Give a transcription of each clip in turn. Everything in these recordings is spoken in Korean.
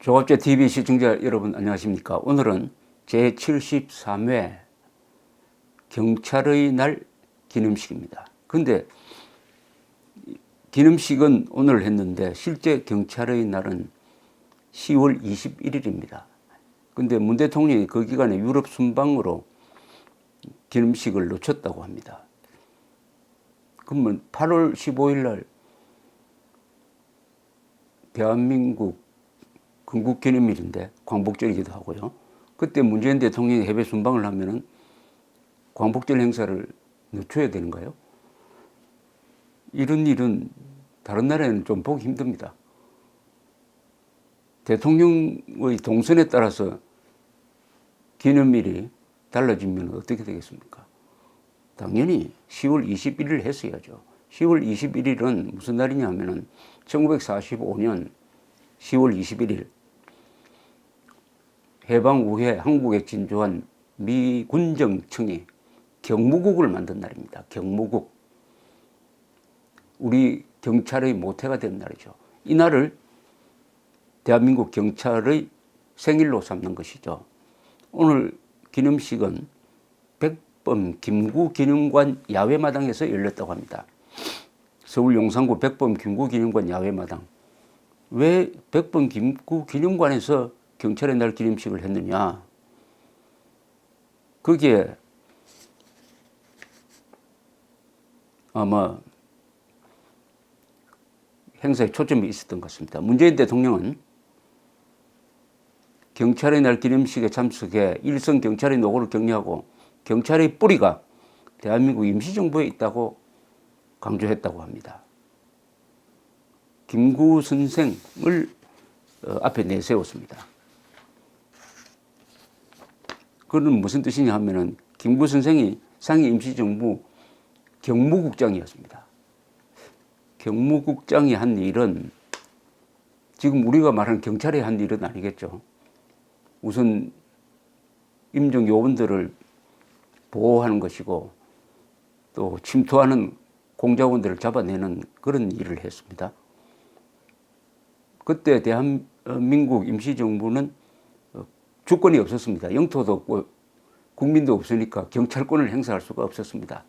조갑제 TV 시청자 여러분 안녕하십니까. 오늘은 제73회 경찰의 날 기념식입니다. 근데 기념식은 오늘 했는데 실제 경찰의 날은 10월 21일입니다. 근데 문 대통령이 그 기간에 유럽 순방으로 기념식을 놓쳤다고 합니다. 그러면 8월 15일 날 대한민국 건국기념일인데 광복절이기도 하고요. 그때 문재인 대통령이 해외 순방을 하면은 광복절 행사를 늦춰야 되는가요? 이런 일은 다른 나라에는 좀 보기 힘듭니다. 대통령의 동선에 따라서 기념일이 달라지면 어떻게 되겠습니까? 당연히 10월 21일 했어야죠. 10월 21일은 무슨 날이냐 하면은 1945년 10월 21일 해방 후에 한국에 진주한 미 군정청이 경무국을 만든 날입니다. 경무국. 우리 경찰의 모태가 된 날이죠. 이 날을 대한민국 경찰의 생일로 삼는 것이죠. 오늘 기념식은 백범 김구기념관 야외마당에서 열렸다고 합니다. 서울 용산구 백범 김구기념관 야외마당. 왜 백범 김구기념관에서 경찰의 날 기념식을 했느냐? 거기에 아마 행사에 초점이 있었던 것 같습니다. 문재인 대통령은 경찰의 날 기념식에 참석해 일선 경찰의 노고를 격려하고 경찰의 뿌리가 대한민국 임시정부에 있다고 강조했다고 합니다. 김구 선생을 앞에 내세웠습니다. 그는 무슨 뜻이냐 하면은 김구 선생이 상해 임시정부 경무국장이었습니다. 경무국장이 한 일은 지금 우리가 말하는 경찰이 한 일은 아니겠죠. 우선 임정 요원들을 보호하는 것이고 또 침투하는 공작원들을 잡아내는 그런 일을 했습니다. 그때 대한민국 임시정부는 주권이 없었습니다. 영토도 없고 국민도 없으니까 경찰권을 행사할 수가 없었습니다.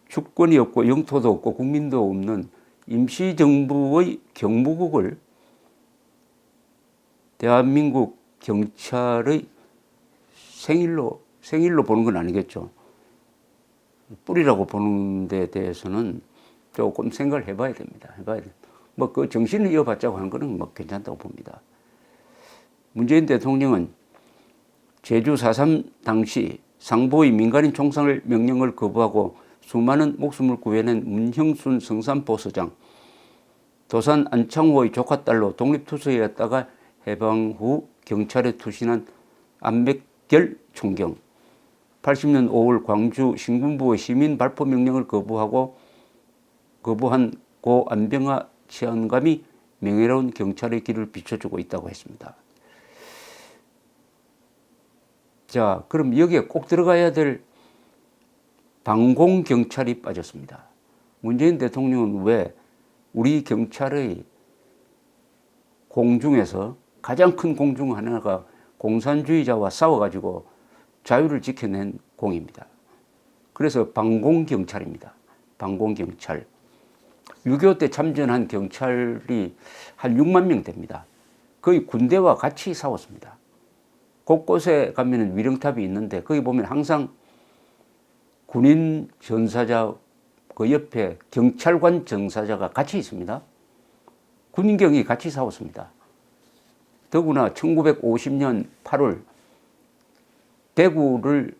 주권이 없고 영토도 없고 국민도 없는 임시정부의 경무국을 대한민국 경찰의 생일로 보는 건 아니겠죠. 뿌리라고 보는 데 대해서는 조금 생각을 해봐야 됩니다. 뭐 그 정신을 이어받자고 하는 거는 뭐 괜찮다고 봅니다. 문재인 대통령은 제주 4.3 당시 상보의 민간인 총살 명령을 거부하고 수많은 목숨을 구해낸 문형순 성산포서장, 도산 안창호의 조카딸로 독립투사였다가 해방 후 경찰에 투신한 안백결 총경, 80년 5월 광주 신군부의 시민 발포 명령을 거부한 고 안병하 치안감이 명예로운 경찰의 길을 비춰주고 있다고 했습니다. 자, 그럼 여기에 꼭 들어가야 될 방공경찰이 빠졌습니다. 문재인 대통령은 왜 우리 경찰의 공중에서 가장 큰 공중 하나가 공산주의자와 싸워가지고 자유를 지켜낸 공입니다. 그래서 방공경찰입니다. 방공경찰. 6.25 때 참전한 경찰이 한 6만 명 됩니다. 거의 군대와 같이 싸웠습니다. 곳곳에 가면 위령탑이 있는데 거기 보면 항상 군인 전사자 그 옆에 경찰관 전사자가 같이 있습니다. 군경이 같이 싸웠습니다. 더구나 1950년 8월 대구를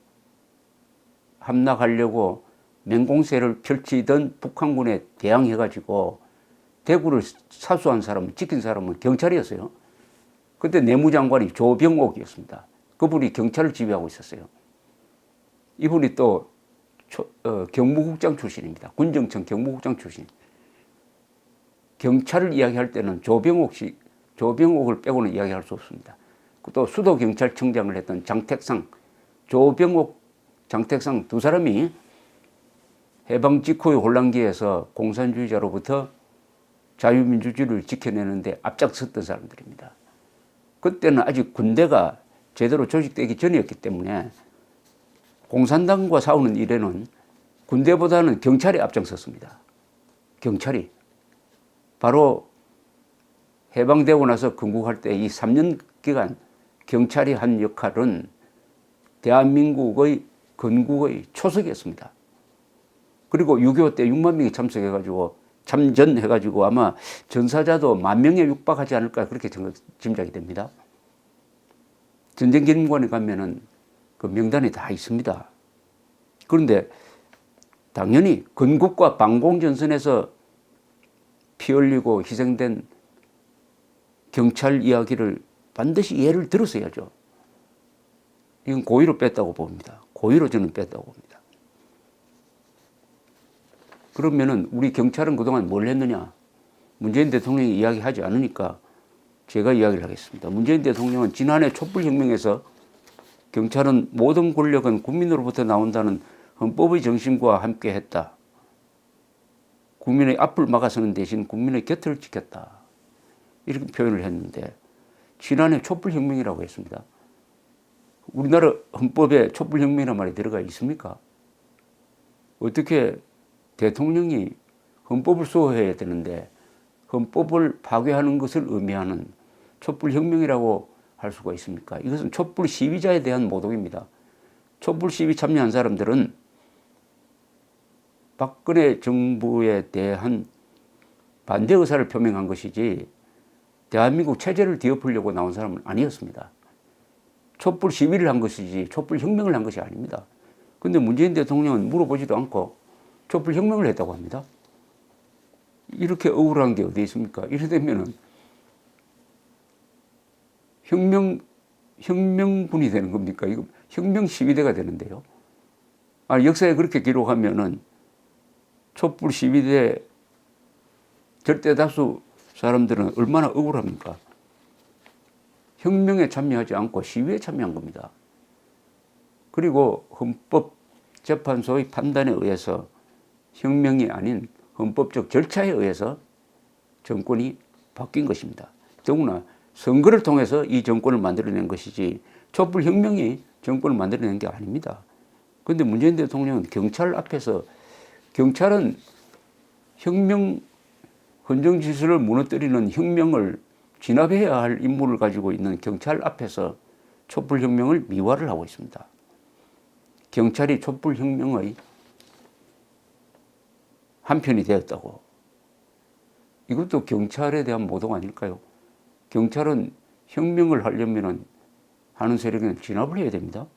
함락하려고 맹공세를 펼치던 북한군에 대항해가지고 대구를 사수한 사람은, 지킨 사람은 경찰이었어요. 그때 내무장관이 조병옥이었습니다. 그분이 경찰을 지휘하고 있었어요. 이분이 또 경무국장 출신입니다. 군정청 경무국장 출신. 경찰을 이야기할 때는 조병옥을 빼고는 이야기할 수 없습니다. 또 수도경찰청장을 했던 장택상, 조병옥, 장택상 두 사람이 해방 직후의 혼란기에서 공산주의자로부터 자유민주주의를 지켜내는데 앞장섰던 사람들입니다. 그때는 아직 군대가 제대로 조직되기 전이었기 때문에 공산당과 싸우는 일에는 군대보다는 경찰이 앞장섰습니다. 경찰이. 바로 해방되고 나서 건국할 때 이 3년 기간 경찰이 한 역할은 대한민국의 건국의 초석이었습니다. 그리고 6.25 때 6만 명이 참석해가지고 참전해가지고 아마 전사자도 10,000명에 육박하지 않을까 그렇게 짐작이 됩니다. 전쟁기념관에 가면은 그 명단이 다 있습니다. 그런데 당연히 건국과 방공전선에서 피 흘리고 희생된 경찰 이야기를 반드시 예를 들었어야죠. 이건 고의로 뺐다고 봅니다. 고의로 저는 뺐다고 봅니다. 그러면은 우리 경찰은 그동안 뭘 했느냐? 문재인 대통령이 이야기하지 않으니까 제가 이야기를 하겠습니다. 문재인 대통령은 지난해 촛불혁명에서 경찰은 모든 권력은 국민으로부터 나온다는 헌법의 정신과 함께 했다. 국민의 앞을 막아서는 대신 국민의 곁을 지켰다. 이렇게 표현을 했는데 지난해 촛불혁명이라고 했습니다. 우리나라 헌법에 촛불혁명이라는 말이 들어가 있습니까? 어떻게 대통령이 헌법을 수호해야 되는데 헌법을 파괴하는 것을 의미하는 촛불혁명이라고 할 수가 있습니까? 이것은 촛불 시위자에 대한 모독입니다. 촛불 시위 참여한 사람들은 박근혜 정부에 대한 반대 의사를 표명한 것이지 대한민국 체제를 뒤엎으려고 나온 사람은 아니었습니다. 촛불 시위를 한 것이지 촛불 혁명을 한 것이 아닙니다. 그런데 문재인 대통령은 물어보지도 않고 촛불 혁명을 했다고 합니다. 이렇게 억울한 게 어디 있습니까? 이래 되면은 혁명군이 되는 겁니까? 이거 혁명 시위대가 되는데요. 역사에 그렇게 기록하면은 촛불 시위대 절대 다수 사람들은 얼마나 억울합니까? 혁명에 참여하지 않고 시위에 참여한 겁니다. 그리고 헌법재판소의 판단에 의해서 혁명이 아닌 헌법적 절차에 의해서 정권이 바뀐 것입니다. 더구나 선거를 통해서 이 정권을 만들어낸 것이지 촛불혁명이 정권을 만들어낸 게 아닙니다. 그런데 문재인 대통령은 경찰 앞에서 경찰은 혁명 헌정질서를 무너뜨리는 혁명을 진압해야 할 임무를 가지고 있는 경찰 앞에서 촛불혁명을 미화를 하고 있습니다. 경찰이 촛불혁명의 한편이 되었다고. 이것도 경찰에 대한 모독 아닐까요? 경찰은 혁명을 하려면 하는 세력은 진압을 해야 됩니다.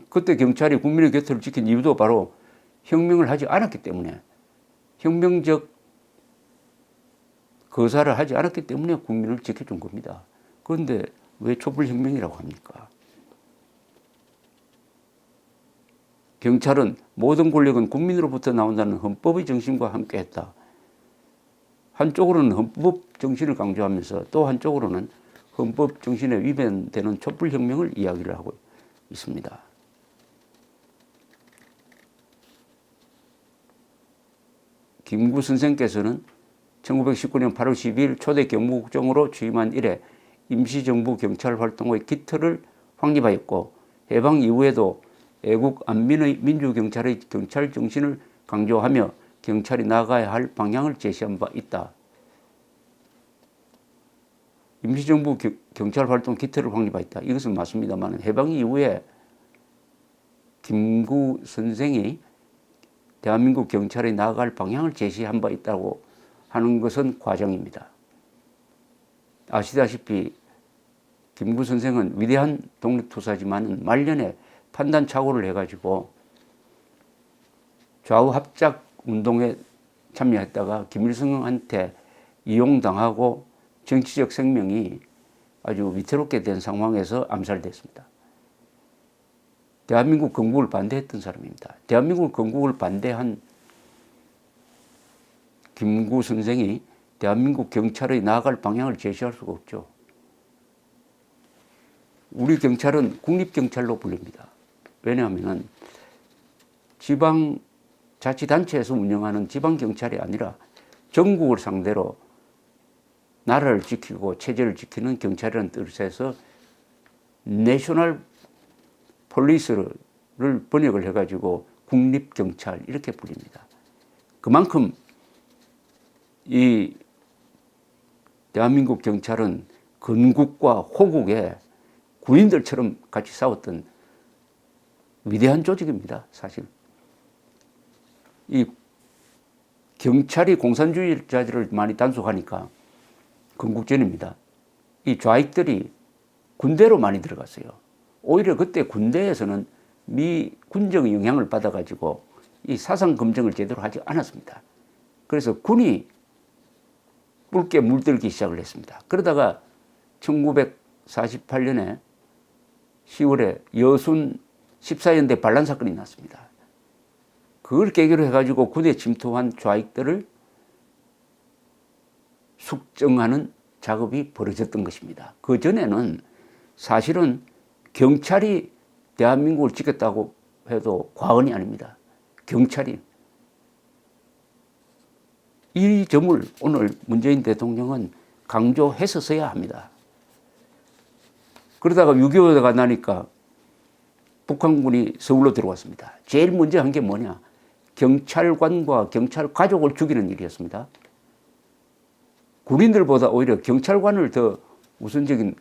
그때 경찰이 국민의 곁을 지킨 이유도 바로 혁명을 하지 않았기 때문에 혁명적 거사를 하지 않았기 때문에 국민을 지켜준 겁니다. 그런데 왜 촛불혁명이라고 합니까? 경찰은 모든 권력은 국민으로부터 나온다는 헌법의 정신과 함께 했다. 한쪽으로는 헌법 정신을 강조하면서 또 한쪽으로는 헌법 정신에 위반되는 촛불혁명을 이야기를 하고 있습니다. 김구 선생께서는 1919년 8월 12일 초대 경무국장으로 취임한 이래 임시정부 경찰 활동의 기틀을 확립하였고 해방 이후에도 애국 안민의 민주경찰의 경찰 정신을 강조하며 경찰이 나아가야 할 방향을 제시한 바 있다. 임시정부 경찰 활동 기틀을 확립하였다. 이것은 맞습니다만 해방 이후에 김구 선생이 대한민국 경찰이 나아갈 방향을 제시한 바 있다고 하는 것은 과정입니다. 아시다시피 김구 선생은 위대한 독립투사지만 말년에 판단 착오를 해가지고 좌우 합작 운동에 참여했다가 김일성한테 이용당하고 정치적 생명이 아주 위태롭게 된 상황에서 암살됐습니다. 대한민국 건국을 반대했던 사람입니다. 대한민국 건국을 반대한 김구 선생이 대한민국 경찰의 나아갈 방향을 제시할 수가 없죠. 우리 경찰은 국립경찰로 불립니다. 왜냐하면 지방자치단체에서 운영하는 지방경찰이 아니라 전국을 상대로 나라를 지키고 체제를 지키는 경찰이라는 뜻에서 내셔널 폴리스를 번역을 해가지고 국립경찰 이렇게 불립니다. 그만큼 이 대한민국 경찰은 건국과 호국에 군인들처럼 같이 싸웠던 위대한 조직입니다. 사실 이 경찰이 공산주의자들을 많이 단속하니까 건국전입니다. 이 좌익들이 군대로 많이 들어갔어요. 오히려 그때 군대에서는 미 군정의 영향을 받아가지고 이 사상 검증을 제대로 하지 않았습니다. 그래서 군이 붉게 물들기 시작을 했습니다. 그러다가 1948년에 10월에 여순 14연대 반란 사건이 났습니다. 그걸 계기로 해가지고 군에 침투한 좌익들을 숙정하는 작업이 벌어졌던 것입니다. 그 전에는 사실은 경찰이 대한민국을 지켰다고 해도 과언이 아닙니다. 경찰이. 이 점을 오늘 문재인 대통령은 강조했었어야 합니다. 그러다가 6.25가 나니까 북한군이 서울로 들어왔습니다. 제일 먼저 한 게 뭐냐? 경찰관과 경찰 가족을 죽이는 일이었습니다. 군인들보다 오히려 경찰관을 더 우선적인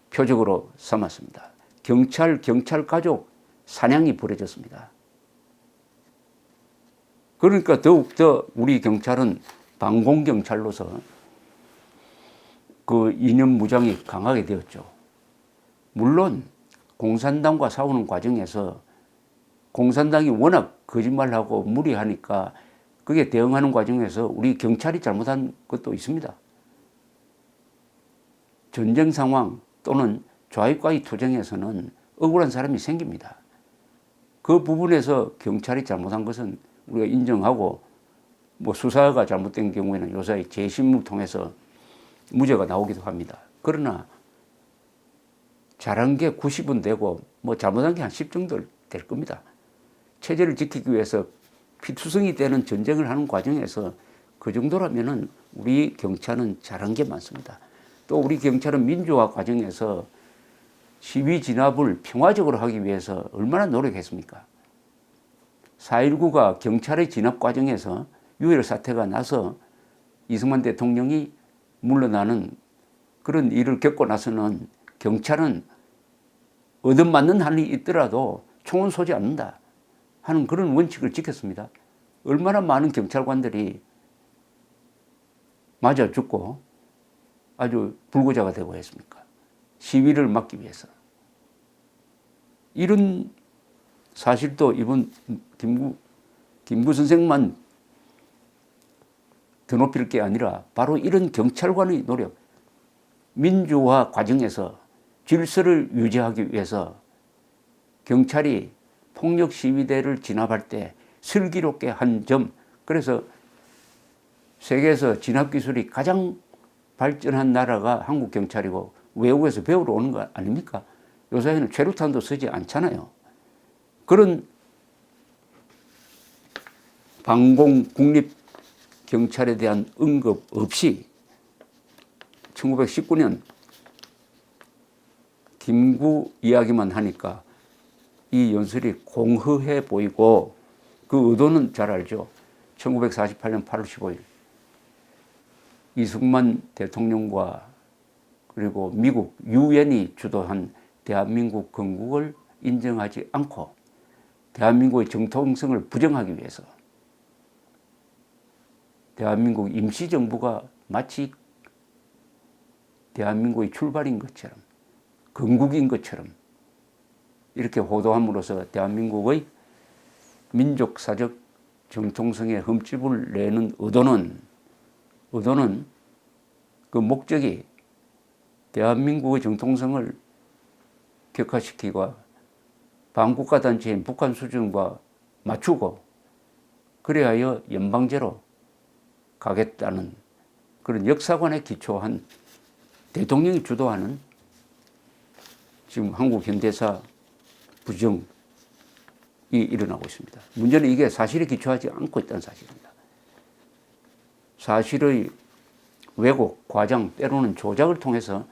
표적으로 삼았습니다. 경찰 가족 사냥이 벌어졌습니다. 그러니까 더욱더 우리 경찰은 반공경찰로서 그 이념 무장이 강하게 되었죠. 물론 공산당과 싸우는 과정에서 공산당이 워낙 거짓말하고 무리하니까 그게 대응하는 과정에서 우리 경찰이 잘못한 것도 있습니다. 전쟁 상황 또는 좌익과의 투쟁에서는 억울한 사람이 생깁니다. 그 부분에서 경찰이 잘못한 것은 우리가 인정하고 뭐 수사가 잘못된 경우에는 요사이 재심을 통해서 무죄가 나오기도 합니다. 그러나 잘한 게 90은 되고 뭐 잘못한 게 한 10 정도 될 겁니다. 체제를 지키기 위해서 피투성이 되는 전쟁을 하는 과정에서 그 정도라면은 우리 경찰은 잘한 게 많습니다. 또 우리 경찰은 민주화 과정에서 시위 진압을 평화적으로 하기 위해서 얼마나 노력했습니까? 4.19가 경찰의 진압 과정에서 유혈 사태가 나서 이승만 대통령이 물러나는 그런 일을 겪고 나서는 경찰은 얻어맞는 한이 있더라도 총은 쏘지 않는다 하는 그런 원칙을 지켰습니다. 얼마나 많은 경찰관들이 맞아 죽고 아주 불구자가 되고 했습니까? 시위를 막기 위해서. 이런 사실도 이번 김구 선생만 드높일 게 아니라 바로 이런 경찰관의 노력, 민주화 과정에서 질서를 유지하기 위해서 경찰이 폭력 시위대를 진압할 때 슬기롭게 한 점, 그래서 세계에서 진압 기술이 가장 발전한 나라가 한국 경찰이고 외국에서 배우러 오는 거 아닙니까? 요새는 최루탄도 쓰지 않잖아요. 그런 반공 국립 경찰에 대한 언급 없이 1919년 김구 이야기만 하니까 이 연설이 공허해 보이고 그 의도는 잘 알죠. 1948년 8월 15일 이승만 대통령과 그리고 미국 유엔이 주도한 대한민국 건국을 인정하지 않고 대한민국의 정통성을 부정하기 위해서 대한민국 임시정부가 마치 대한민국의 출발인 것처럼 건국인 것처럼 이렇게 호도함으로써 대한민국의 민족사적 정통성에 흠집을 내는 의도는 그 목적이 대한민국의 정통성을 격화시키고 반국가 단체인 북한 수준과 맞추고 그래야 연방제로 가겠다는 그런 역사관에 기초한 대통령이 주도하는 지금 한국 현대사 부정이 일어나고 있습니다. 문제는 이게 사실에 기초하지 않고 있다는 사실입니다. 사실의 왜곡, 과장, 때로는 조작을 통해서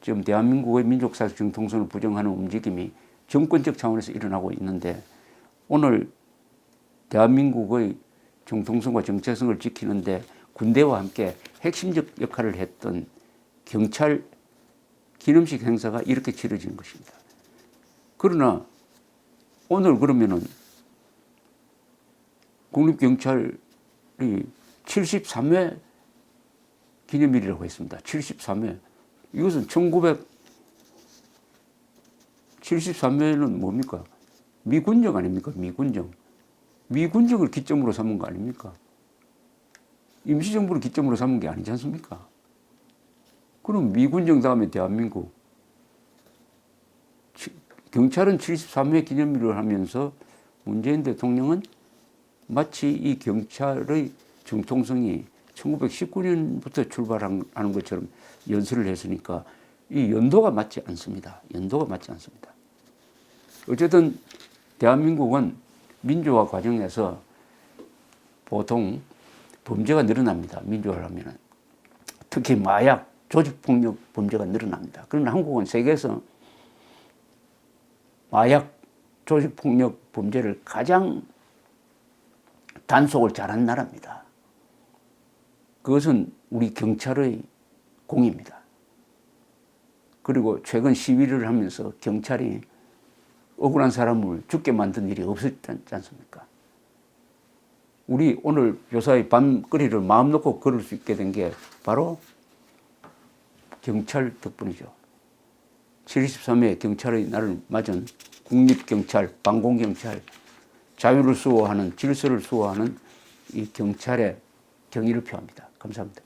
지금 대한민국의 민족사적 정통성을 부정하는 움직임이 정권적 차원에서 일어나고 있는데, 오늘 대한민국의 정통성과 정체성을 지키는데 군대와 함께 핵심적 역할을 했던 경찰 기념식 행사가 이렇게 치러지는 것입니다. 그러나 오늘 그러면은 국립경찰이 73회 기념일이라고 했습니다. 73회. 이것은 1973회는 뭡니까? 미군정 아닙니까? 미군정. 미군정을 기점으로 삼은 거 아닙니까? 임시정부를 기점으로 삼은 게 아니지 않습니까? 그럼 미군정 다음에 대한민국. 경찰은 73회 기념일을 하면서 문재인 대통령은 마치 이 경찰의 정통성이 1919년부터 출발하는 것처럼 연설을 했으니까 이 연도가 맞지 않습니다. 연도가 맞지 않습니다. 어쨌든 대한민국은 민주화 과정에서 보통 범죄가 늘어납니다. 민주화를 하면은. 특히 마약, 조직폭력 범죄가 늘어납니다. 그러나 한국은 세계에서 마약, 조직폭력 범죄를 가장 단속을 잘한 나라입니다. 그것은 우리 경찰의 공입니다. 그리고 최근 시위를 하면서 경찰이 억울한 사람을 죽게 만든 일이 없었지 않습니까? 우리 오늘 요사이 밤거리를 마음 놓고 걸을 수 있게 된 게 바로 경찰 덕분이죠. 73회 경찰의 날을 맞은 국립경찰, 방공경찰, 자유를 수호하는, 질서를 수호하는 이 경찰의 경의를 표합니다. 감사합니다.